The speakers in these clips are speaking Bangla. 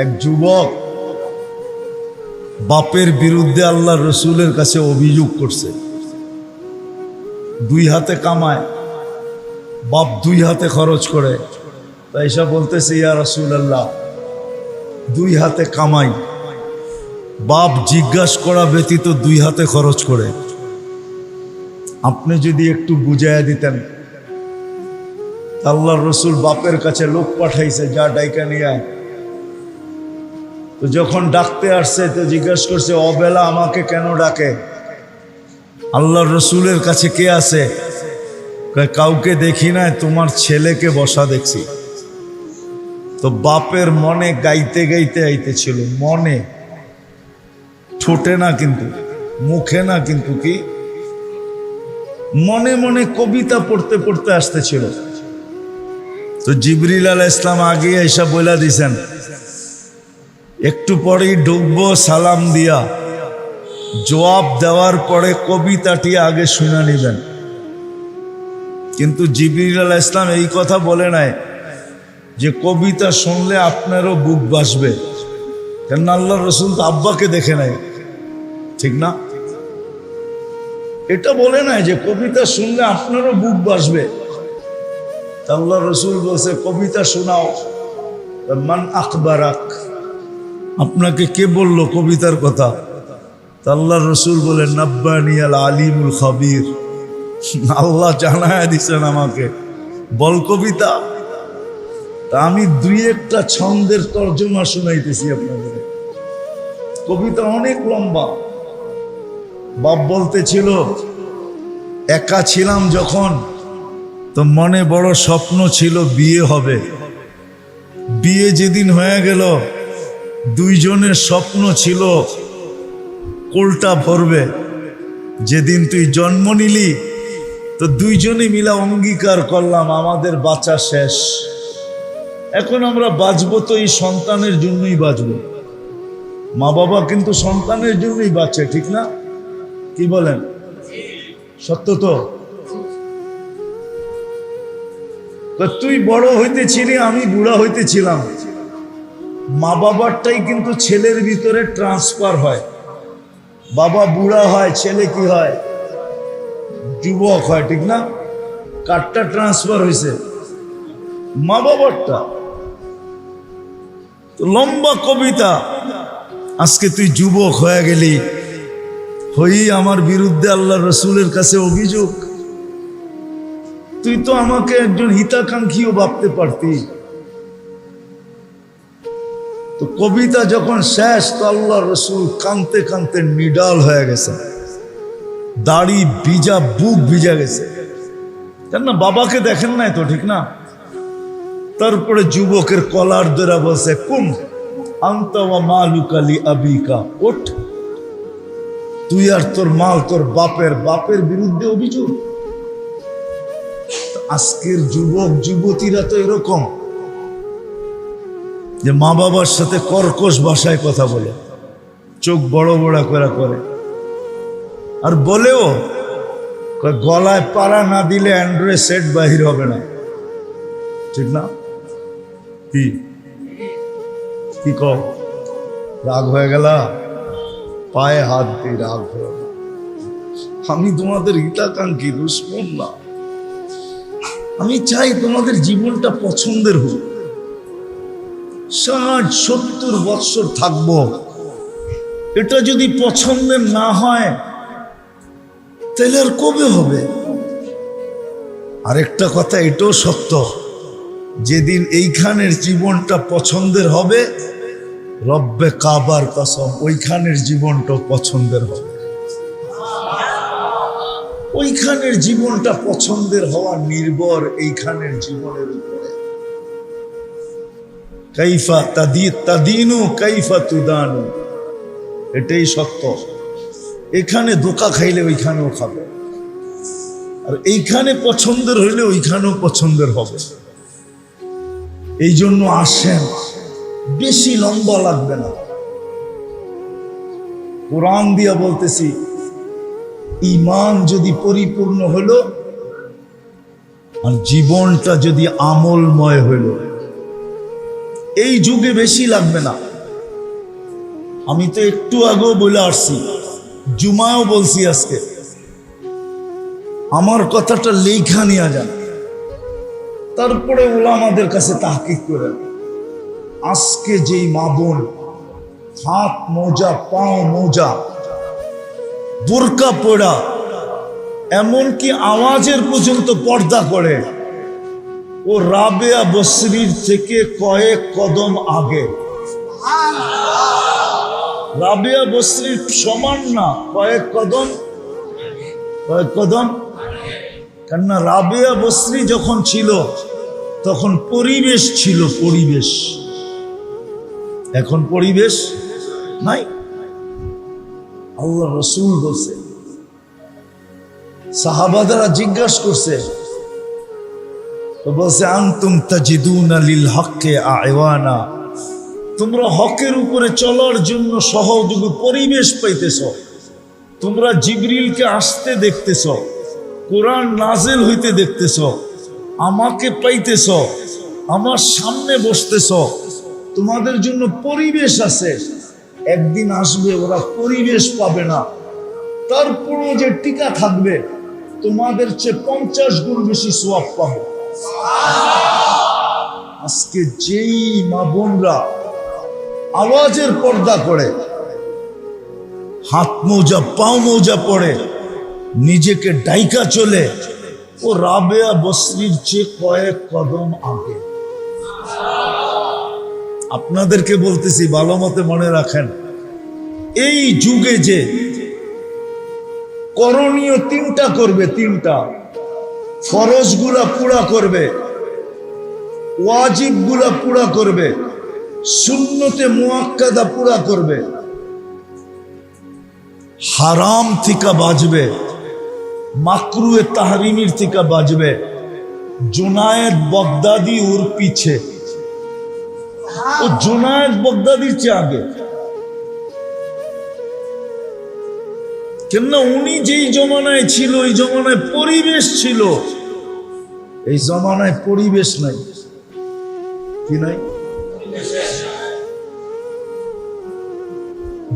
এক যুবক বাপের বিরুদ্ধে আল্লাহ রসুলের কাছে অভিযোগ করছে। দুই হাতে কামায়, বাপ দুই হাতে খরচ করে। তাই এসব বলতেছে, ইয়া রাসূলুল্লাহ, দুই হাতে কামাই, বাপ জিজ্ঞাসা করা ব্যতীত দুই হাতে খরচ করে। আপনি যদি একটু বুঝাইয়া দিতেন। আল্লাহর রসুল বাপের কাছে লোক পাঠাইছে, যা ডাইকা নিয়ে আয়। তো যখন ডাকতে আসছে তো জিজ্ঞাসা করছে, অবেলা আমাকে কেন ডাকে? আল্লাহর রসুলের কাছে কে আছে? কাউকে দেখি না, তোমার ছেলেকে বসা দেখছি। তো বাপের মনে গাইতে গাইতে আইতেছিল, মনে, ঠোঁটে না কিন্তু, মুখে না কিন্তু, কি মনে মনে কবিতা পড়তে পড়তে আসতেছিল। তো জিবরিল আলাইহিস সালাম আগে এসে বইলা দিছেন, একটু পরেই ঢুকবো, সালাম দিয়া জবাব দেওয়ার পরে কবিতাটি আগে শুনে নিবেন। কিন্তু জিবরিল আলাইহিস সালাম এই কথা বলে নাই যে কবিতা শুনলে আপনারও বুক বাসবে, কেন আল্লাহর রসুল তো আব্বাকে দেখে নাই, ঠিক না? এটা বলে নাই যে কবিতা শুনলে আপনারও বুক বাসবে। আল্লাহর রসুল বলছে, কবিতা শোনাও। মান আখবারাক, আপনাকে কে বলল কবিতার কথা? আল্লাহর রসুল বলে, নাব্বানি আল আলিমুল খাবির, আল্লাহ জানায়া দিছেন আমাকে, বল কবিতা। তা আমি দুই একটা ছন্দের তর্জমা শোনাইতেছি আপনাদের। কবিতা অনেক লম্বা। বাপ বলতেছিল, একা ছিলাম যখন, তো মনে বড় স্বপ্ন ছিল বিয়ে হবে। বিয়ে যেদিন হয়ে গেল, দুইজনের স্বপ্ন ছিল কোলটা ভরবে। যেদিন তুই জন্ম নিলি, তো দুইজনে মিলা অঙ্গীকার করলাম আমাদের বাঁচা শেষ। এখন আমরা বাঁচবো তো এই সন্তানের জন্যই বাঁচবো। মা বাবা কিন্তু সন্তানের জন্যই বাঁচে, ঠিক না? কি বলেন? সত্য তো? তুই বড় হইতেছিলি, আমি বুড়া হইতেছিলাম। মা বাবারটাই কিন্তু ছেলের ভিতরে ট্রান্সফার হয়। বাবা বুড়া হয়, ছেলে কি হয়? যুবক হয়, ঠিক না? কারটা ট্রান্সফার হয়েছে? মা বাবারটা। লম্বা কবিতা। আজকে তুই যুবক হয়ে গেলি, হই আমার বিরুদ্ধে আল্লাহ রসুলের কাছে অভিযোগ। তুই তো আমাকে একজন হিতাকাঙ্ক্ষীও ভাবতে পারতি। তো কবিতা যখন শেষ, তো আল্লাহ রসুল কাঁদতে কাঁদতে নিডাল হয়ে গেছে, দাড়ি ভিজা, বুক ভিজা গেছে। কেন? বাবাকে দেখেন নাই তো, ঠিক না? তারপরে যুবকের কলার ধরে বলছে, কুম আনতা ওয়া মালুকা লি আবিকা, ওঠ, তুই আর তোর মাল তোর বাপের বিরুদ্ধে অভিযোগ। আজকের যুবক যুবতীরা তো এরকম যে মা বাবার সাথে কর্কশ ভাষায় কথা বলে, চোখ বড় বড় করে, আর বলেও গলায় পাড়া না দিলে অ্যান্ড্রয়েড সেট বাহির হবে না, ঠিক না? কি কও? রাগ হয়ে গেল? পায়ে হাত দিয়ে রাগ হয়ে গেল। আমি তোমাদের হিতাকাঙ্ক্ষী, দুশ্মন না। আমি চাই তোমাদের জীবনটা পছন্দের হোক। 60-70 বৎসর থাকবো, এটা যদি পছন্দের না হয় তাহলে আর কবে হবে? আরেকটা কথা এটাও সত্য, যেদিন এইখানের জীবনটা পছন্দের হবে, রব্বে কাবার কসম, ওইখানের জীবনটা পছন্দের হবে। ওইখানের জীবনটা পছন্দের হওয়া নির্ভর এইখানের জীবনের উপরে। কাইফা তাদিনু কাইফা তুদানু, এটাই সত্য। এখানে ধোঁকা খাইলে ওইখানেও খাবে, আর এইখানে পছন্দের হইলে ওইখানেও পছন্দের হবে। এই জন্য আসেন, বেশি লম্বা লাগবে না। কোরআন দিয়া বলতেছি, ঈমান যদি পরিপূর্ণ হলো আর জীবনটা যদি আমলময় হলো, এই যুগে বেশি লাগবে না। আমি তো একটু আগেও বলে আসছি, জুমায়ও বলছি, আজকে আমার কথাটা লেখা নিয়ে যান, তারপরে ওলামাদের কাছে তাহকিক করেন। আজকে যেই মা বোন হাত মোজা, পাও মোজা, বোরকা পড়া, এমনকি আওয়াজের পর্যন্ত পর্দা করে, ও রাবেয়া বসরির থেকে কয়েক কদম আগে। রাবেয়া বসরির সমান না, কয়েক কদম, কয়েক কদম। কেননা রাবেয়া বসরি যখন ছিল তখন পরিবেশ ছিল, পরিবেশ। এখন পরিবেশ নাই। আল্লাহ রসুল বলছে, সাহাবাদারা জিজ্ঞাসা করছে, তো বলছে আনতুম তাজিদুনা লিল হক্কে আয়ওয়ানা, তোমরা হকের উপরে চলার জন্য সহযোগী পরিবেশ পাইতেছ। তোমরা জিবরিলকে আসতে দেখতেছ, কোরআন নাজিল হইতে দেখতেছ, আমাকে পাইতেছ, আমার সামনে বসতেছ, তোমাদের জন্য পরিবেশ আছে। একদিন আসবে ওরা পরিবেশ পাবে না, তারপরও যে টিকা থাকবে তোমাদের চেয়ে 50 গুণ বেশি সওয়াব পাবে। আজকে যেই মা বোনরা আওয়াজের পর্দা করে, হাত মোজা পাও মোজা পড়ে, নিজেকে ডাইকা চলে, ও রাবেয়া বসরির চেয়ে কয়েক কদম আগে। আপনাদেরকে বলতেছি, ভালো মতে মনে রাখেন, এই যুগে যে করণীয় 3টা করবে, 3টা ফরজ গুলা পুরা করবে, ওয়াজিব গুলা পুরা করবে, সুন্নতে মুআক্কাদা পুরা করবে, হারাম থেকে বাঁচবে, মাকরুয়ে তাহরিমির থেকে বাঁচবে। জুনায়েদ বাগদাদি ওর পিছে, ও জুনায়েদ বাগদাদির চেয়ে আগে। কেননা উনি যেই জমানায় ছিল, ওই জমানায় পরিবেশ ছিল, এই জমানায় পরিবেশ নাই। কি নাই?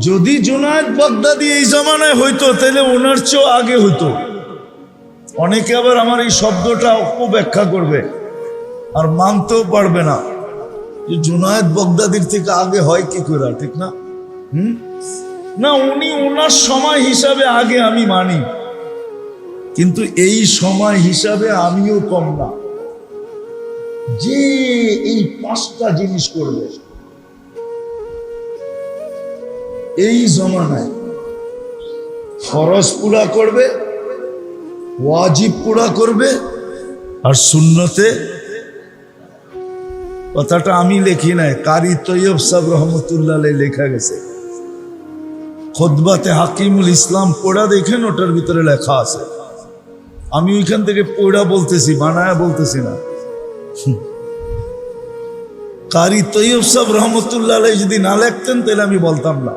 যদি জুনায়েদ বাগদাদি এই জমানায় হইতো, তাহলে ওনার চেয়েও আগে হইতো। অনেকে আবার আমার এই শব্দটা অপব্যাখ্যা করবে আর মানতেও পারবে না যে জুনায়েদ বাগদাদির থেকে আগে হয় কি করে, ঠিক না? না, উনি ওনার সময় হিসাবে আগে, আমি মানি, কিন্তু এই সময় হিসাবে আমিও কম না। যে এই 5টা জিনিস করবে এই জমানায়, ফরজ পুরা করবে, ওয়াজিব পুরা করবে, আর সুন্নতে, কথাটা আমি লিখি নাই, কারি তৈয়ব সাহেব রহমতুল্লাহ আলাইহি লেখা গেছে। খুতবাতে হাকিমুল ইসলাম পড়া দেখেন, ওটার ভিতরে লেখা আছে। আমি ওইখান থেকে পড়া বলতেছি, বানায়া বলতেছি না। কারি তৈয়ব সাহেব রহমতুল্লাহ আলাইহি যদি না লিখতেন তাহলে আমি বলতাম না।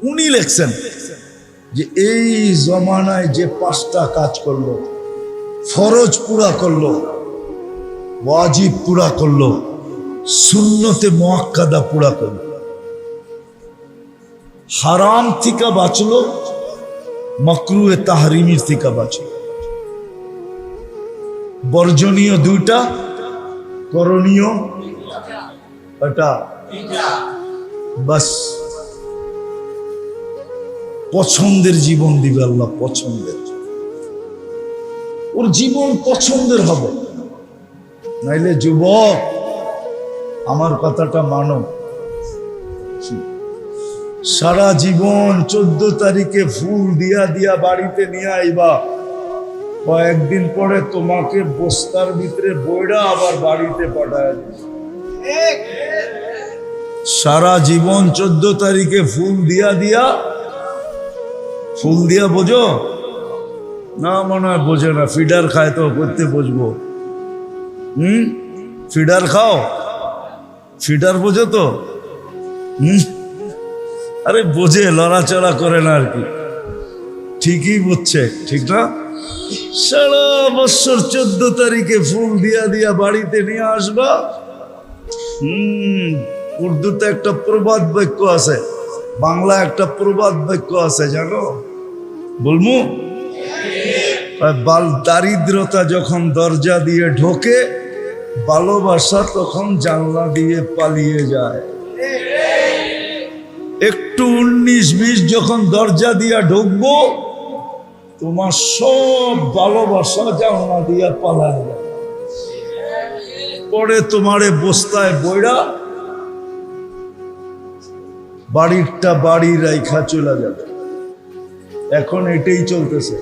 উনি লিখছেন যে এই জমানায় যে 5টা কাজ করলো, ফরজ পুরা করলো, ওয়াজিব পুরা করলো, সুন্নতে মুআক্কাদা পুরা করলো, হারাম থেকে বাঁচলো, মাকরুয়ে তাহরিমির থেকে বাঁচলো, বর্জনীয় 2টা, করণীয় এটা, বাস পছন্দের জীবন দিবে আল্লাহ, পছন্দের। ওর জীবন পছন্দের হবে। নাইলে যুবক, আমার কথাটা মানো, সারা জীবন 14 তারিখে ফুল দিয়া দিয়া বাড়িতে নিয়ে আইবা, কয়েকদিন পরে তোমাকে বস্তার ভিতরে বইরা আবার বাড়িতে পাঠায়। সারা জীবন 14 তারিখে ফুল দিয়া দিয়া, ফুল দিয়া বোঝো না? মনে হয় বোঝে না। ফিডার খায় তো করতে বুঝবো। ফিডার খাও, ফিডার বোঝো তো? আরে বোঝে, লড়াচড়া করে না আর কি, ঠিকই বুঝছে, ঠিক না? সারা বছর 14 তারিখে ফুল দিয়া দিয়া বাড়িতে নিয়ে আসবা, উর্দুতে একটা প্রবাদ বাক্য আছে, বাংলা একটা প্রবাদ বাক্য আছে, জানো? বলমু, দারিদ্রতা যখন দরজা দিয়ে ঢোকে, ভালোবাসা তখন জানলা দিয়ে পালিয়ে যায়। একটু 19-20 যখন দরজা দিয়া ঢুকবো, তোমার সব ভালোবাসা জানলা দিয়া পালায় যায়। পরে তোমারে বস্তায় বইরা বাড়িরটা বাড়ি রাইখা চলে যাবে। এখন এটাই চলতেছে,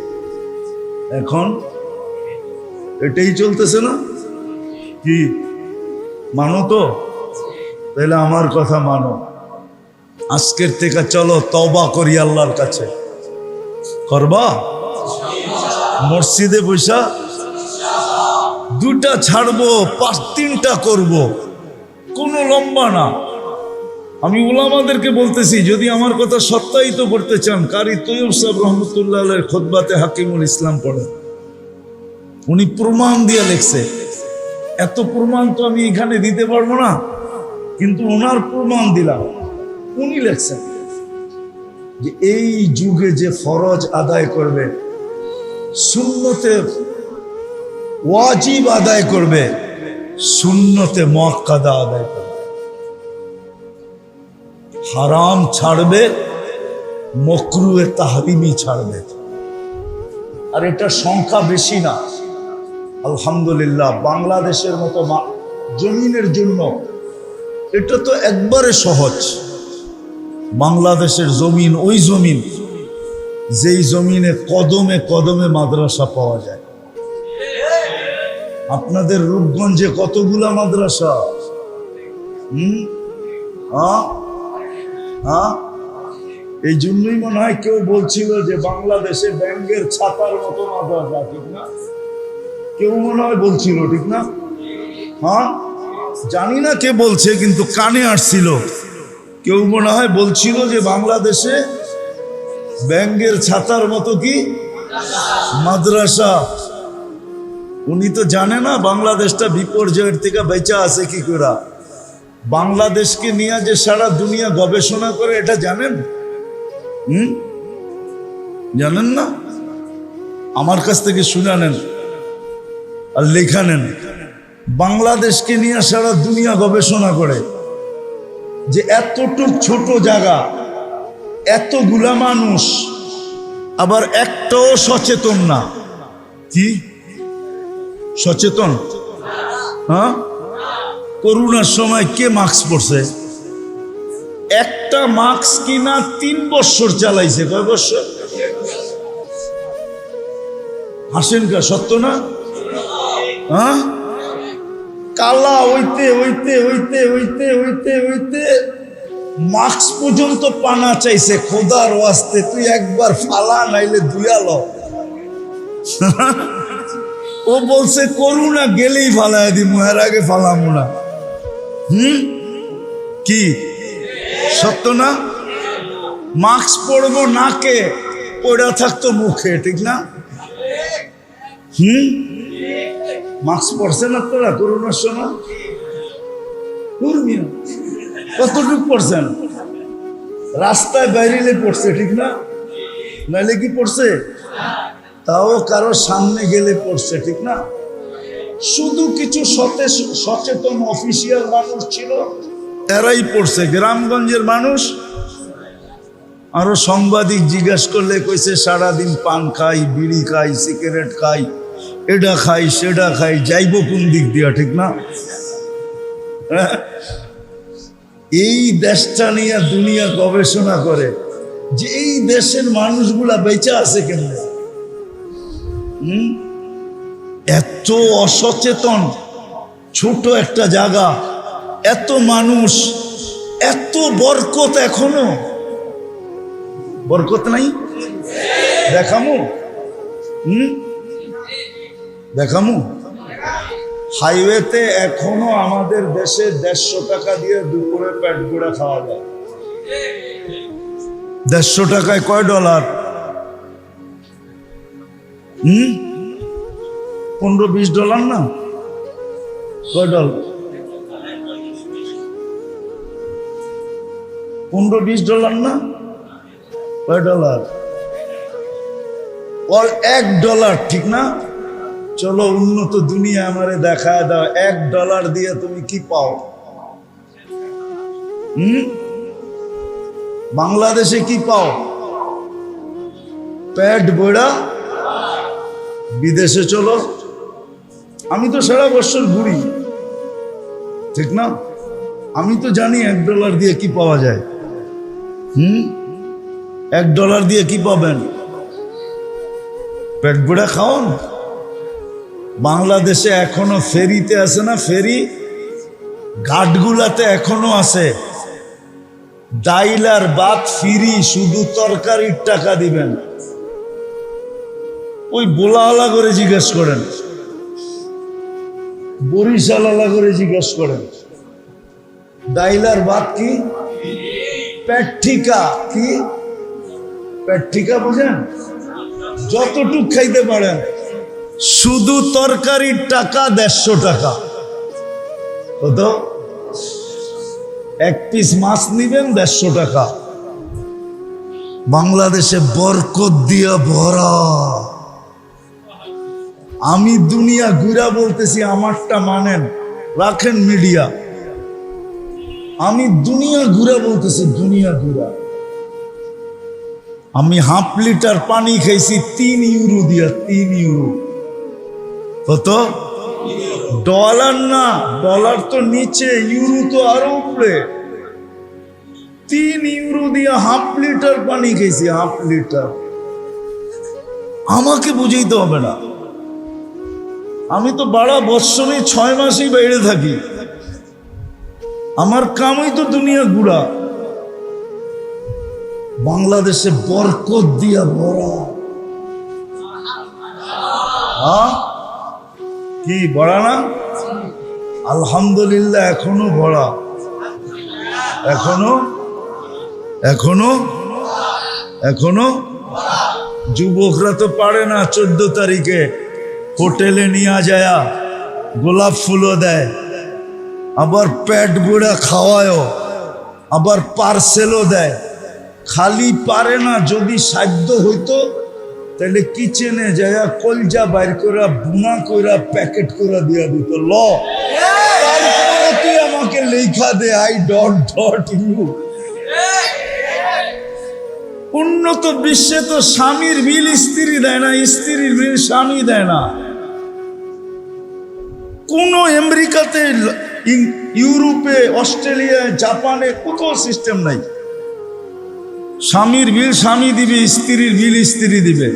এখন এটাই চলতেছে না কি? মানো তো? তাহলে আমার কথা মানো। আজকের থেকে চলো তওবা করি আল্লাহর কাছে। করবা? মসজিদে বসা 2টা ছাড়বো, 5-3টা করব, কোনো লম্বা না। আমি উলামাদেরকে বলতেছি, যদি আমার কথা সত্যায়িত করতে চান, কারি তৈয়ব সাহেব রহমতুল্লাহ আলাইহির খুতবাতে হাকিমুল ইসলাম পড়েন। উনি প্রমাণ দিয়ে লেখছে। এত প্রমাণ তো আমি এখানে দিতে পারবো না, কিন্তু ওনার প্রমাণ দিলাম। উনি লেখছেন যে এই যুগে যে ফরজ আদায় করবে, সুন্নতে ওয়াজিব আদায় করবে, সুন্নতে মুআক্কাদা আদায় করবে, হারাম ছাড়বে, মাকরুহে তাহরিমি ছাড়বে। আর এটা সংখ্যা বেশি না। আলহামদুলিল্লাহ, বাংলাদেশের মতো জমিনের জন্য এটা তো একবারে সহজ। বাংলাদেশের জমিন ওই জমিন যেই জমিনে কদমে কদমে মাদ্রাসা পাওয়া যায়। আপনাদের রূপগঞ্জে কতগুলা মাদ্রাসা? এই জন্যই মনে হয় কেউ বলছিল যে বাংলাদেশে ব্যাঙ্গের ছাতার মতো মাদ্রাসা, ঠিক না? কেউ মনে হয় বলছিল, ঠিক না? জানি না কে বলছে, কিন্তু কানে আসছিল। কেউ মনে হয় বলছিল যে বাংলাদেশে ব্যাঙ্গের ছাতার মতো কি মাদ্রাসা। উনি তো জানে না বাংলাদেশটা বিপর্যয়ের থেকে বেঁচে আছে কি করে। বাংলাদেশকে নিয়ে যে সারা দুনিয়া গবেষণা করে, এটা জানেন? জানেন না? আমার কাছ থেকে শুনে নেন আর লেখা নেন। বাংলাদেশকে নিয়ে সারা দুনিয়া গবেষণা করে যে এতটুক ছোট জায়গা, এতগুলা মানুষ, আবার একটাও সচেতন না। কি সচেতন? করোনার সময় কে মাস্ক পরছে? একটা মাস্ক কিনা 3 বছর চালাইছে। কয় বছর? হাসেন কা? সত্য না? কালা হইতে হইতে হইতে হইতে হইতে হইতে মাস্ক পর্যন্ত পানা চাইছে। খোদার ওয়াস্তে তুই একবার ফালা, নাইলে ধুয়ালো। ও বলছে করুণা গেলেই ফালায় দিব, এর আগে ফালামু না। কি সত্য না? মাস্ক পরবো নাকে, পড়া থাকতো মুখে, ঠিক না? মাস্ক পরছেন আপনারা করোনার সময়? কতটুক পড়ছেন? রাস্তায় বাইরে পড়ছে, ঠিক না? নাইলে কি পড়ছে? তাও কারো সামনে গেলে পড়ছে, ঠিক না? শুধু কিছু সচেতন অফিসিয়াল মানুষ ছিল, এরাই পড়ছে। গ্রামগঞ্জের মানুষ, আরো সাংবাদিক জিজ্ঞাসা করলে কইছে সারাদিন পান খাই, বিড়ি খাই, সিগারেট খাই, এটা খাই সেটা খাই, যাইব কোন দিক দিয়া, ঠিক না? এই দেশটা নিয়ে দুনিয়া গবেষণা করে যে এই দেশের মানুষগুলা বেঁচে আছে কেমনে। এত অসচেতন, ছোট একটা জায়গা, এত মানুষ, এত বরকত, এখনো বরকত নাই। দেখামু দেখামু হাইওয়েতে এখনো আমাদের দেশে 150 টাকা দিয়ে দুপুরে পেট গুঁড়া খাওয়া যায়। 150 টাকায় কয় ডলার? 15-20 ডলার না? কয় ডলার? $15-20 না? কয় ডলার? $1, ঠিক না? চলো উন্নত দুনিয়া আমারে দেখায় দাও, $1 দিয়ে তুমি কি পাও? বাংলাদেশে কি পাও? পেট বইড়া। বিদেশে চলো, আমি তো সারা বছর ঘুরি, ঠিক না? আমি তো জানি $1 দিয়ে কি পাওয়া যায়। $1 দিয়ে কি পাবেন? পেট বইড়া খাওন। বাংলাদেশে এখনো ফেরিতে আছে না, ফেরি ঘাটগুলাতে এখনো আছে, ডাইল আর ভাত ফ্রি, শুধু তরকারির টাকা দিবেন। ওই বোলাওয়ালা করে জিজ্ঞেস করেন, বরিশালা করে জিজ্ঞেস করেন, ডাইল আর ভাত কি? পেট্ঠিকা কি? পেট্ঠিকা বুঝেন? যতটুক খাইতে পারেন, শুধু তরকারির টাকা $150। কত? 1 পিস মাছ নিবেন $150। বাংলাদেশে বরকত দিয়া ভরা। আমি দুনিয়া ঘুরা বলতেছি, আমারটা মানেন, রাখেন মিডিয়া। আমি দুনিয়া ঘুরা বলতেছি, দুনিয়া ঘুরা। আমি ½ লিটার পানি খাইছি €3 দিয়া, €3। কত? ডলার না, ডলার তো নিচে, ইউরো তো আরো উপরে। €3 দিয়ে ½ লিটার পানি খেয়েছি, ½ লিটার। আমাকে বুঝাইতে হবে না, আমি তো বাড়া বৎসরে 6 মাসই বাইরে থাকি। আমার কামই তো দুনিয়া ঘুরা। বাংলাদেশে বরকত দিয়া ভরা। হ্যাঁ, কি ভরা না? আলহামদুলিল্লাহ, এখনো ভরা, এখনো এখনো এখনো। যুবকরা তো পারে না 14 তারিখে হোটেলে নিয়ে যায়, গোলাপ ফুলও দেয়, আবার পেট বুড়া খাওয়ায়ও, আবার পার্সেলও দেয়। খালি পারে না, যদি সাধ্য হইতো তাহলে কিচেনে যায় কলজা বাইর করে বুনা করে প্যাকেট করে দিয়া দিত। ল তুই আমাকে লেখা দে I.ইউ। উন্নত বিশ্বে তো স্বামীর বিল স্ত্রী দেয় না, স্ত্রীর বিল স্বামী দেয় না। কোন আমেরিকাতে, ইউরোপে, অস্ট্রেলিয়ায়, জাপানে কোথাও সিস্টেম নাই। স্বামীর বিল স্বামী দিবে, স্ত্রীর বিল স্ত্রী দিবে।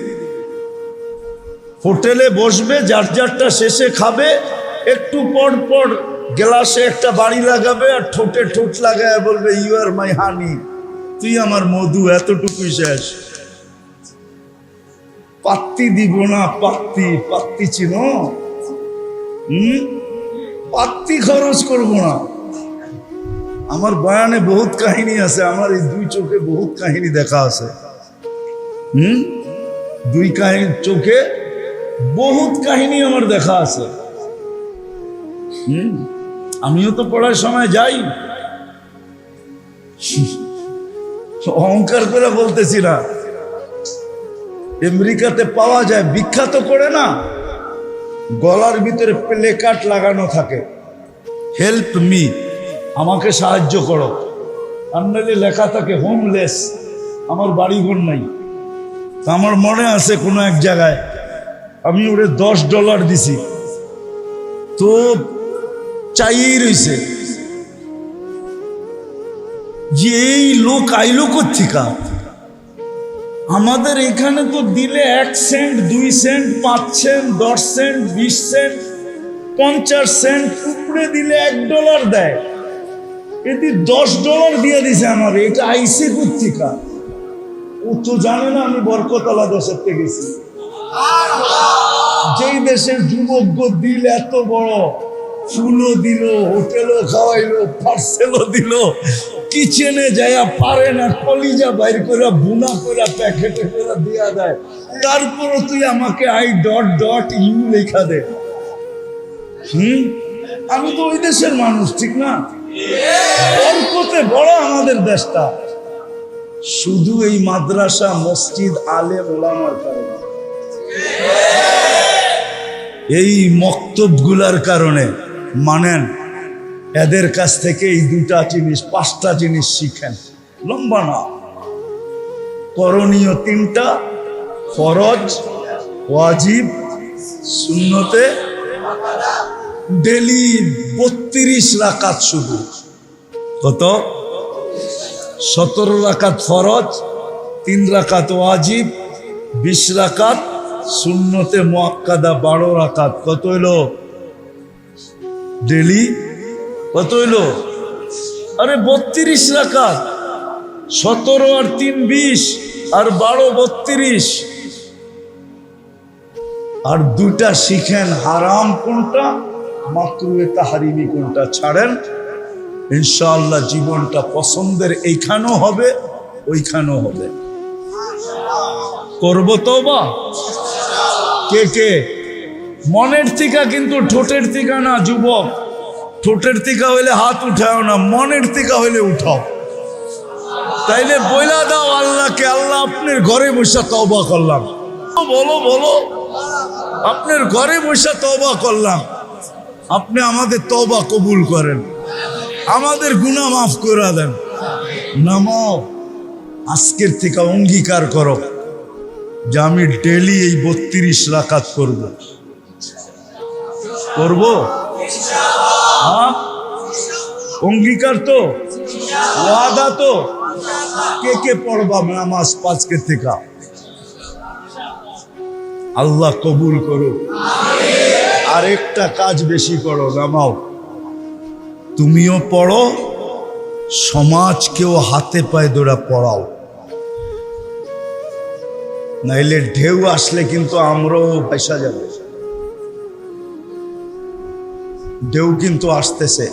হোটেলে বসবে, যার যারটা শেষে খাবে, একটু পর পর গ্লাসে একটা বাড়ি লাগাবে আর ঠোঁটে ঠোঁট লাগায় বলবে, ইউ আর মাই হানি, তুই আমার মধু, এতটুকুই শেষ। পাত্তি দিব না, পাত্তি, পাত্তি চিনো? পাত্তি খরচ করব না। আমার বয়ানে বহুত কাহিনী আছে, আমার এই 2 চোখে বহুত কাহিনী দেখা আছে। 2 চোখে বহুত কাহিনী আমার দেখা আছে। আমিও তো পড়ার সময় যাই, অহংকার করে বলতেছি না। আমেরিকাতে পাওয়া যায়, বিখ্যাত করে না, গলার ভিতরে প্লেকার্ড লাগানো থাকে, হেল্প মি, আমাকে সাহায্য করো। আন্নালি লেখা থাকে হোমলেস, আমার বাড়িঘর নাই। আমার মনে আছে কোনো এক জায়গায় আমি ওরে $10 দিছি, তো চাইয়েই রইছে যে এই লোক আইলো কোত্থেকা। আমাদের এখানে তো দিলে 1 cent, 2 cent, 5 cent, 10 cent, 20 cent, 50 cent, উপরে দিলে $1 দেয়। এটি $10 দিয়ে দিছে আমার। এটা আইসে কোত্থেকা? ও তো জানে না আমি বরকতওয়ালা দেশের থেকে গেছি। যেই দেশের যুবক দিল এত বড়, ফুলও দিল, হোটেলও খাওয়াইলো, পার্সেলও দিল, কিচেনে যায় পারে না, কলিজা বাইর করে বুনা করে প্যাকেটে করে দিয়া দেয়। তারপরও তুই আমাকে I.ইউ লেখা দে। আমি তো ওই দেশের মানুষ, ঠিক না? বরকতে বড় আমাদের দেশটা, শুধু এই মাদ্রাসা মসজিদ আলেম ওলামার কারণে, এই মক্তবগুলার কারণে। মানেন, এদের কাছ থেকে এই 2টা জিনিস 5টা জিনিস শিখেন। লম্বা না, করণীয় 3টা, ফরজ, ওয়াজিব, সুন্নতে। ডেলি 32 রাকাত, শুধু কত? 17 রাকাত ফরজ, 3 রাকাত ওয়াজিব, 20 রাকাত সুন্নতে মুআক্কাদা, 12 রাকাত। কত হইলো ডেলি? কত হইলো? আরে 32 রাকাত। 17 আর 3 20, আর 12 32। আর 2টা শিখেন, হারাম কোনটা, মাকরুহে তাহরিমি কোনটা। ছাড়েন, ইনশাআল্লাহ জীবনটা পছন্দের এইখানেও হবে, ওইখানেও হবে। করব তওবা? কে কে? মনের থেকে, কিন্তু ঠোঁটের থেকে না যুবক। ঠোঁটের থেকে হইলে হাত উঠাও না, মনের থেকে হইলে উঠাও। তাইলে বইলা দাও আল্লাহকে, আল্লাহ আপনার ঘরে বসে তওবা করলাম। বলো বলো, আপনার ঘরে বসে তওবা করলাম, আপনি আমাদের তওবা কবুল করেন, আমাদের গুনাহ মাফ করে দেন। নামাও, আজকের থেকে অঙ্গীকার করো যে আমি ডেলি এই 32 রাকাত করব। করব? হ্যাঁ, অঙ্গীকার তো, ওয়াদা তো। কে কে পড়বা নামাজ 5 থেকে? আল্লাহ কবুল করো। আর একটা কাজ বেশি করো, নামাও। তুমিও পড়ো, সমাজকেও হাতে পায়ে ধরে পড়াও। নাইলে ঢেউ আসলে কিন্তু আমরাও ভাসা যাব। ঢেউ কিন্তু আসতেছে।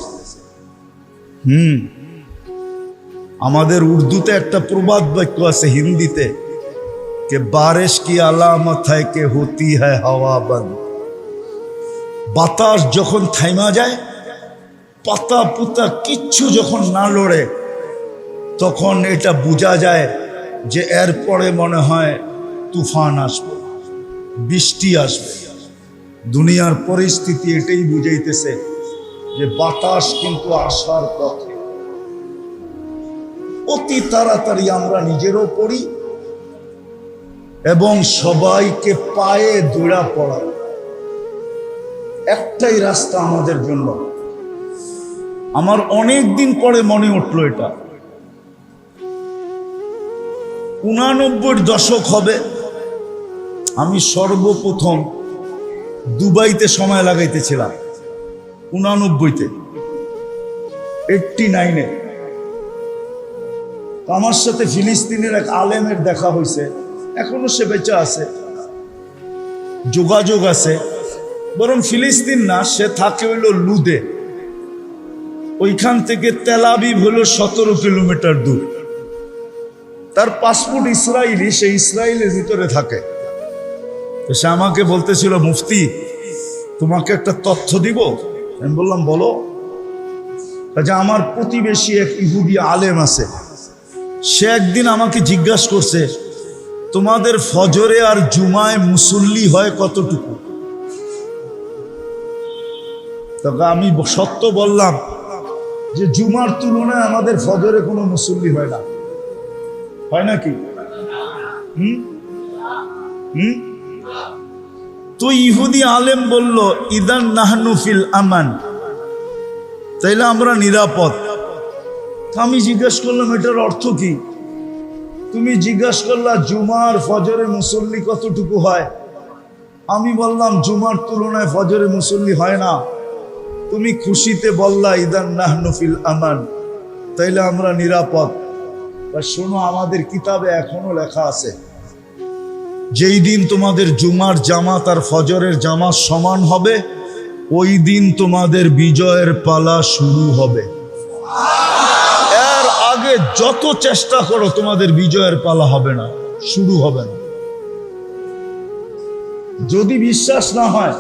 আমাদের উর্দুতে একটা প্রবাদ বাক্য আছে, হিন্দিতে, কে বারিশ কি আলামত হয় কে হতি হয় হাওয়া বন্ধ। বাতাস যখন থাইমা যায়, পাতা পুতা কিচ্ছু যখন না লড়ে, তখন এটা বোঝা যায় যে এরপরে মনে হয় তুফান আসবে, বৃষ্টি আসবে। দুনিয়ার পরিস্থিতি এটাই বুঝাইতেছে যে বাতাস কিন্তু আসার পথে। অতি তাড়াতাড়ি আমরা নিজেরও পড়ি এবং সবাইকে পায়ে দৌড়া পড়াই। একটাই রাস্তা আমাদের জন্য। আমার অনেক দিন পরে মনে উঠলো, এটা 89 দশক হবে, আমি সর্বপ্রথম দুবাইতে সময় লাগাইতেছিলাম। 89-তে, 89-এ আমার সাথে ফিলিস্তিনের এক আলেমের দেখা হয়েছে। এখনো সে বেঁচে আছে, যোগাযোগ আছে। বরং ফিলিস্তিন না, সে থাকে হইল লুদে। ওইখান থেকে তেল আবিব হলো 17 কিলোমিটার দূর। তার পাসপোর্ট ইসরায়েলি, সে ইসরায়েলের ভিতরে থাকে। তো সে আমাকে বলতেছিল, মুফতি তোমাকে একটা তথ্য দিব। আমি বললাম, বলো। যে আমার প্রতিবেশী এক ইহুদি আলেম আছে, সে একদিন আমাকে জিজ্ঞাসা করছে, তোমাদের ফজরে আর জুমায় মুসল্লি হয় কতটুকু? তখন আমি সত্য বললাম যে জুমার তুলনায় আমাদের ফজরে কোনো মুসল্লি হয় না। হয় নাকি? তো ইহুদি আলেম বলল, ইদান নাহনু ফিল আমান, তাইলে আমরা নিরাপদ। আমি জিজ্ঞেস করলাম, এটার অর্থ কি? তুমি জিজ্ঞেস করলা জুমার ফজরে মুসল্লি কতটুকু হয়। আমি বললাম, জুমার তুলনায় ফজরে মুসল্লি হয় না। তুমি খুশিতে বললা ইদান নাহনু ফিল আমান, তাইলে আমরা নিরাপদ। শোনো, আমাদের কিতাবে এখনো লেখা আছে, যেই দিন তোমাদের জুমার জামাত আর ফজরের জামাত সমান হবে, ওই দিন তোমাদের বিজয়ের পালা শুরু হবে। এর আগে যত চেষ্টা করো, তোমাদের বিজয়ের পালা হবে না, শুরু হবে না। যদি বিশ্বাস না হয়,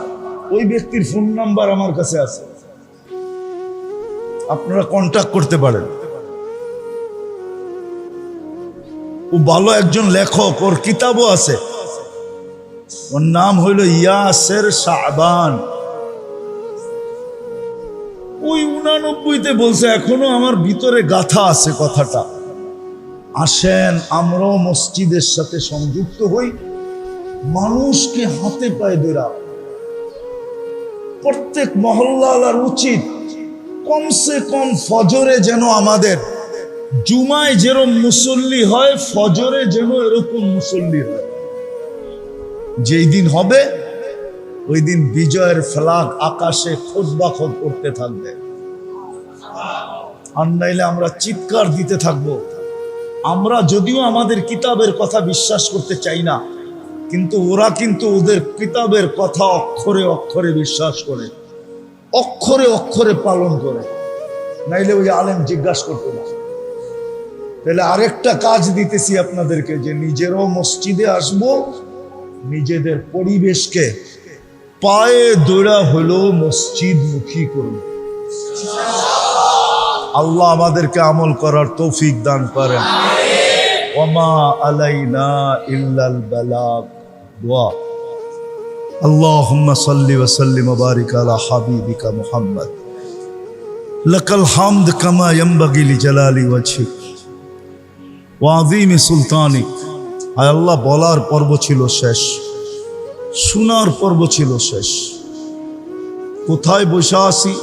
ওই ব্যক্তির ফোন নাম্বার আমার কাছে আছে, আপনারা কন্ট্যাক্ট করতে পারেন। ও ভালো একজন লেখক, ওর কিতাবও আছে, ওর নাম হইল ইয়াসের শাবান। ওই 89-তে বলছে, এখনো আমার ভিতরে গাথা আছে কথাটা, আসেন আমরাও মসজিদের সাথে সংযুক্ত হই, মানুষকে হাতে পায়ে ধরা প্রত্যেক মহল্লার উচিত কমসে কম ফজরে যেন আমাদের, জুমায় যেরকম মুসল্লি হয় ফজরে যেন এরকম মুসল্লি হয়। যেই দিন হবে ওই দিন বিজয়ের ফ্ল্যাগ আকাশে খোদবা খোদ করতে থাকবে, আর নাইলে আমরা চিৎকার দিতে থাকবো। আমরা যদিও আমাদের কিতাবের কথা বিশ্বাস করতে চাই না, কিন্তু ওরা কিন্তু ওদের কিতাবের কথা অক্ষরে অক্ষরে বিশ্বাস করে, অক্ষরে অক্ষরে পালন করে, নাইলে ওই আলেম জিজ্ঞাসা করতে না। তাহলে আরেকটা কাজ দিতেছি আপনাদেরকে, যে নিজেরও মসজিদে আসবো, নিজেদের পরিবেশকে পায়ে দৌড়া হলো মসজিদ মুখী করব। আল্লাহ আমাদেরকে আমল করার তৌফিক দান করেন। ওমা আলাইনা ইল্লাল বালাগ। দোয়া, আল্লাহুম্মা সাল্লি ওয়া সাল্লিম ওয়া বারিক আলা হাবিবিকা মুহাম্মদ, লাকাল হামদ কামা ইয়ানবাগি লিজালালি ওয়াজহিক ওয়া আযীমি সুলতানিক। আয় আল্লাহ, বলার পর্ব ছিল শেষ, শোনার পর্ব ছিল শেষ। কোথায় বসে আছি?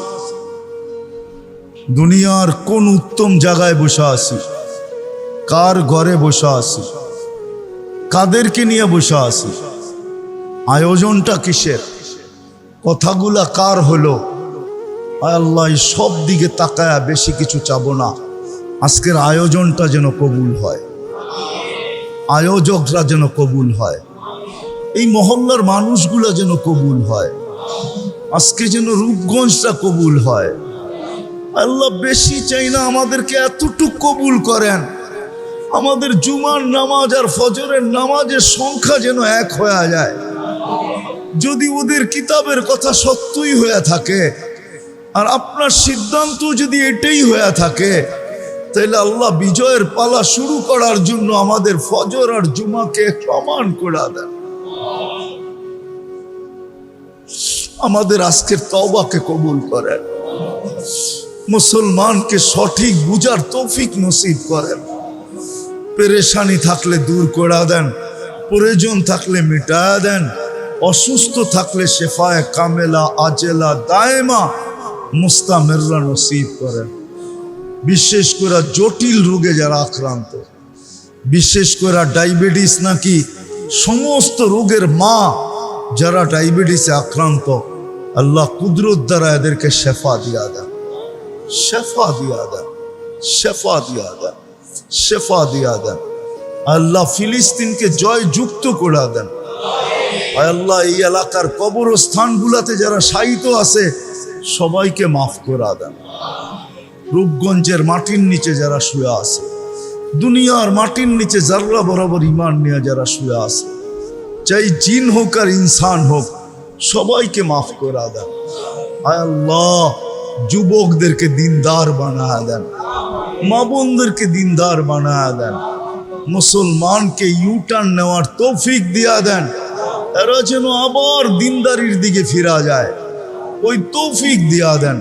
দুনিয়ার কোন উত্তম জায়গায় বসে আছি? কার ঘরে বসে আছি? কাদেরকে নিয়ে বসে আছি? আয়োজনটা কিসের? কথাগুলা কার হলো? আল্লাহ, সব দিকে তাকায়া বেশি কিছু চাবো না, আজকের আয়োজনটা যেন কবুল হয়, আয়োজকরা যেন কবুল হয়, এই মহল্লার মানুষগুলা যেন কবুল হয়, আজকে যেন রূপগঞ্জটা কবুল হয়। আল্লাহ, বেশি চাই না, আমাদেরকে এতটুক কবুল করেন, আমাদের জুমার নামাজ আর ফজরের নামাজের সংখ্যা যেন এক হয়ে যায়। যদি ওদের কিতাবের কথা সত্যই হয়ে থাকে আর আপনার সিদ্ধান্ত যদি এটাই হয়ে থাকে, তাহলে আল্লাহ বিজয়ের পালা শুরু করার জন্য আমাদের ফজর আর জুমাকে সমান করে দেন। আমাদের আজকের তওবাকে কবুল করেন, মুসলমানকে সঠিক বুঝার তৌফিক নসিব করেন। পেরেশানি থাকলে দূর করে দেন, প্রয়োজন থাকলে মিটায়া দেন, অসুস্থ থাকলে শেফায়ে কামেলা আজেলা দায়েমা মুস্তামেররা নসিব করেন। বিশেষ করে জটিল রোগে যারা আক্রান্ত, বিশেষ করে ডায়াবেটিস নাকি সমস্ত রোগের মা যারা ডায়াবেটিসে আক্রান্ত, আল্লাহ কুদরত দ্বারা এদেরকে শেফা দিয়া দেন, শেফা দিয়া দেন, শেফা দিয়া দেন, শেফা দিয়া দেন। আল্লাহ ফিলিস্তিনকে জয় যুক্ত করে দেন। আল্লাহ এই এলাকার কবরস্থানগুলোতে যারা শায়িত আছে সবাইকে মাফ করে দেন। রূপগঞ্জের মাটির নিচে যারা শুয়ে আছে, দুনিয়ার মাটির নিচে জাররা বরাবর ঈমান নিয়ে যারা শুয়ে আছে, চাই জিন হোক আর ইনসান হোক, সবাইকে মাফ করে দেন। আয় আল্লাহ, যুবকদেরকে দিনদার বানায় দেন, মা বোনদেরকে দিনদার বানায় দেন, মুসলমানকে ইউটার্ন নেওয়ার তৌফিক দিয়া দেন, এরা যেন আবার দিনদারির দিকে ফিরা যায়, ওই তৌফিক দিয়া দেন।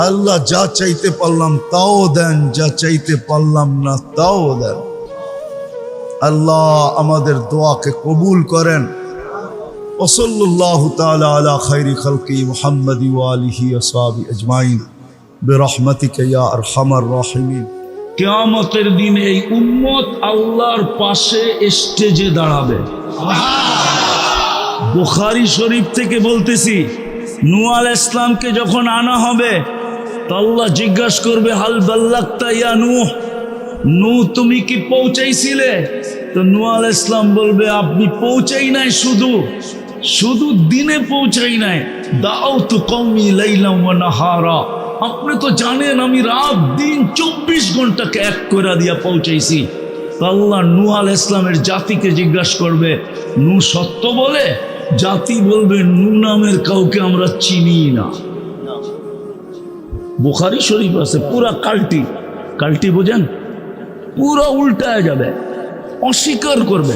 আল্লাহ, যা চাইতে পারলাম তাও দেন, যা চাইতে পারলাম না তাও দেন। আল্লাহ আমাদের দোয়াকে কবুল করেন। ওয়াসাল্লাল্লাহু তাআলা আলা খায়রি খালকি মুহাম্মাদি ওয়া আলিহি ওয়া সাহবিহি আজমাইন বিরহমাতিকা ইয়া আরহামার রাহিমিন। কিয়ামতের দিন এই উম্মত আল্লাহর পাশে স্টেজে দাঁড়াবে। বুখারী শরীফ থেকে বলতেছি, নূহ আলাইহিস সালামকে যখন আনা হবে তো আল্লাহ জিজ্ঞাসা করবে, হাল বাল্লাগতা ইয়া নূহ, নূহ তুমি কি পৌঁছাইছিলে? তো নূহ আলাইহিস সালাম বলবে, আপনি পৌঁছাই নাই, শুধু দিনে পৌঁছাই নাই, দাউতু কওমি লাইলা ওয়া নাহারা, আপনি তো জানেন আমি রাত দিন 24 ঘন্টাকে এক করে দিয়া পৌঁছাইছি। তো আল্লাহ নূহ আলাইহিস সালামের জাতিকে জিজ্ঞাসা করবে, নূহ সত্য বলে? জাতি বলবে, নূহ নামের কাউকে আমরা চিনি না। বুখারী শরীফ আছে, পুরা কাল্টি, কাল্টি বোঝেন, পুরা উল্টায় যাবে, অস্বীকার করবে।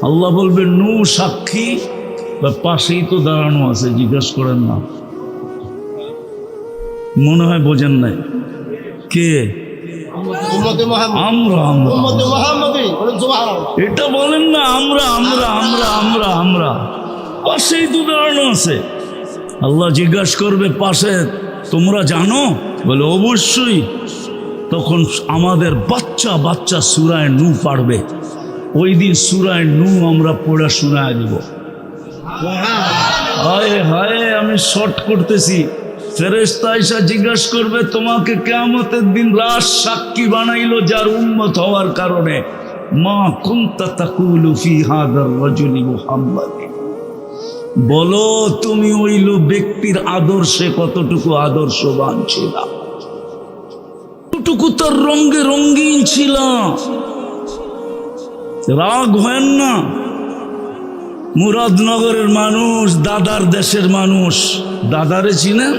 আল্লাহ বলবে নূ সাক্ষী, পাশেই তো দাঁড়ানো আছে, জিজ্ঞাসা করেন না। মনে হয় বোঝেন নাই। কে? আমরা এটা বলেন না, আমরা আমরা আমরা আমরা আমরা পাশেই তো দাঁড়ানো আছে। আল্লাহ জিজ্ঞাসা করবে পাশে তোমরা জানো? বলে অবশ্যই। তখন আমাদের বাচ্চা বাচ্চা সূরায়ে নূহ পারবে, ওই দিন সূরায়ে নূহ আমরা পড়া শোনায় দিব। হায় হায়, আমি শর্ট করতেছি। ফেরেশতা এসে জিজ্ঞাসা করবে তোমাকে কিয়ামতের দিন লাশ সাক্ষী বানাইলো যার উম্মত হওয়ার কারণে, মা কুনতা তাকুলু ফি হাদার রাজুলি মুহাম্মাদিন, বলো তুমি ওই ব্যক্তির আদর্শে কতটুকু আদর্শবান ছিল, কতটুকু তার রঙে রঙিন ছিল। রাগ হয় না। মুরাদনগরের মানুষ, দাদার দেশের মানুষ, দাদারে চিনেন?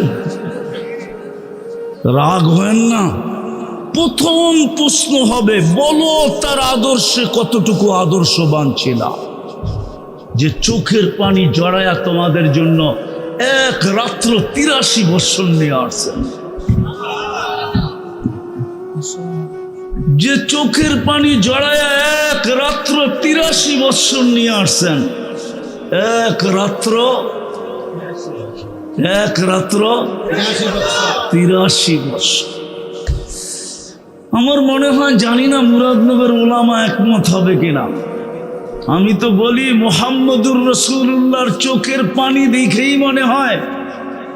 রাগ হয় না। প্রথম প্রশ্ন হবে বলো তার আদর্শে কতটুকু আদর্শবান ছিল, যে চোখের পানি জড়ায়া তোমাদের জন্য এক রাত্র 83 বছর নিয়ে আসছেন, যে চোখের পানি জড়ায়া এক রাত্র 83 বছর নিয়ে আসছেন। এক রাত্র 83 বছর। আমার মনে হয়, জানি না মুরাদনগর ওলামা একমত হবে কিনা। আমি তো বলি মুহাম্মদুর রাসূলুল্লাহর চোখের পানি দেখেই মনে হয়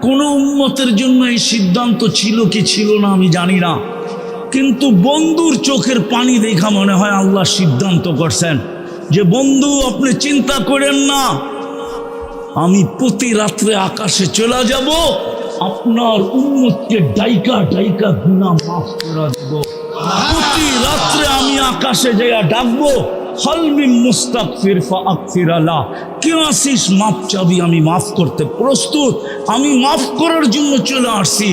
কোন উম্মতের জন্য এই সিদ্ধান্ত ছিল কি ছিল না আমি জানি না, কিন্তু বন্ধুর চোখের পানি দেখা মনে হয় আল্লাহ সিদ্ধান্ত করছেন যে বন্ধু আপনি চিন্তা করেন না, আমি প্রতি রাত্রে আকাশে চলে যাব, আপনার উম্মতকে ডাইকা ডাইকা গুনাহ মাফ করে দেব। প্রতি রাত্রে আমি আকাশে যাইয়া ডাকবো, হাল মিন মুস্তাগফির ফাগফির লাহ, কে আসিস মাফ চাবি, আমি মাফ করতে প্রস্তুত, আমি মাফ করার জন্য চলে আসছি।